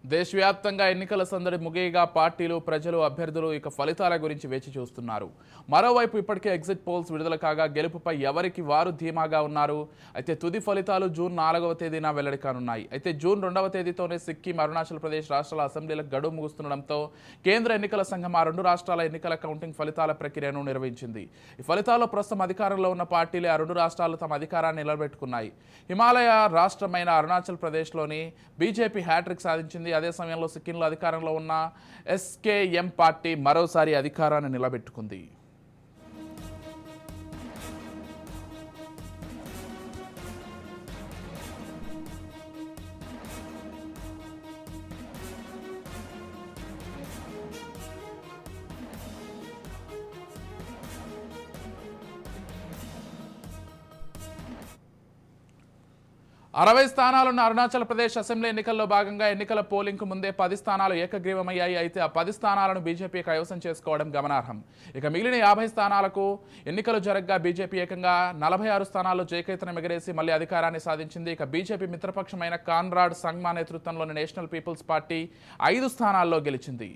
దేశవ్యాప్తంగా ఎన్నికల సందడి ముగియగా పార్టీలు, ప్రజలు, అభ్యర్థులు ఇక ఫలితాల గురించి వేచి చూస్తున్నారు. మరోవైపు ఇప్పటికే ఎగ్జిట్ పోల్స్ విడుదల కాగా గెలుపుపై ఎవరికి వారు ధీమాగా ఉన్నారు. అయితే తుది ఫలితాలు జూన్ 4వ తేదీన వెల్లడి కానున్నాయి. అయితే జూన్ 2వ తేదీతోనే సిక్కిం, అరుణాచల్ ప్రదేశ్ రాష్ట్రాల అసెంబ్లీలకు గడువు ముగుస్తుండటంతో కేంద్ర ఎన్నికల సంఘం ఆ రెండు రాష్ట్రాల ఎన్నికల కౌంటింగ్ ఫలితాల ప్రక్రియను నిర్వహించింది. ఈ ఫలితాల్లో ప్రస్తుతం అధికారంలో ఉన్న పార్టీలే ఆ రెండు రాష్ట్రాలు తమ అధికారాన్ని నిలబెట్టుకున్నాయి. హిమాలయ రాష్ట్రమైన అరుణాచల్ ప్రదేశ్లోని బీజేపీ హ్యాట్రిక్ సాధించింది. అదే సమయంలో సిక్కింలో అధికారంలో ఉన్న ఎస్కేఎం పార్టీ మరోసారి అధికారాన్ని నిలబెట్టుకుంది. అరవై స్థానాలున్న అరుణాచల్ ప్రదేశ్ అసెంబ్లీ ఎన్నికల్లో భాగంగా ఎన్నికల పోలింగ్కు ముందే 10 స్థానాలు ఏకగ్రీవమయ్యాయి. అయితే ఆ 10 స్థానాలను బీజేపీ కైవసం చేసుకోవడం గమనార్హం. ఇక మిగిలిన 50 స్థానాలకు ఎన్నికలు జరగగా బీజేపీ ఏకంగా 46 స్థానాల్లో జయకేతనం ఎగరేసి మళ్లీ అధికారాన్ని సాధించింది. ఇక బీజేపీ మిత్రపక్షమైన కాన్రాడ్ సంగ్మా నేతృత్వంలోని నేషనల్ పీపుల్స్ పార్టీ 5 స్థానాల్లో గెలిచింది.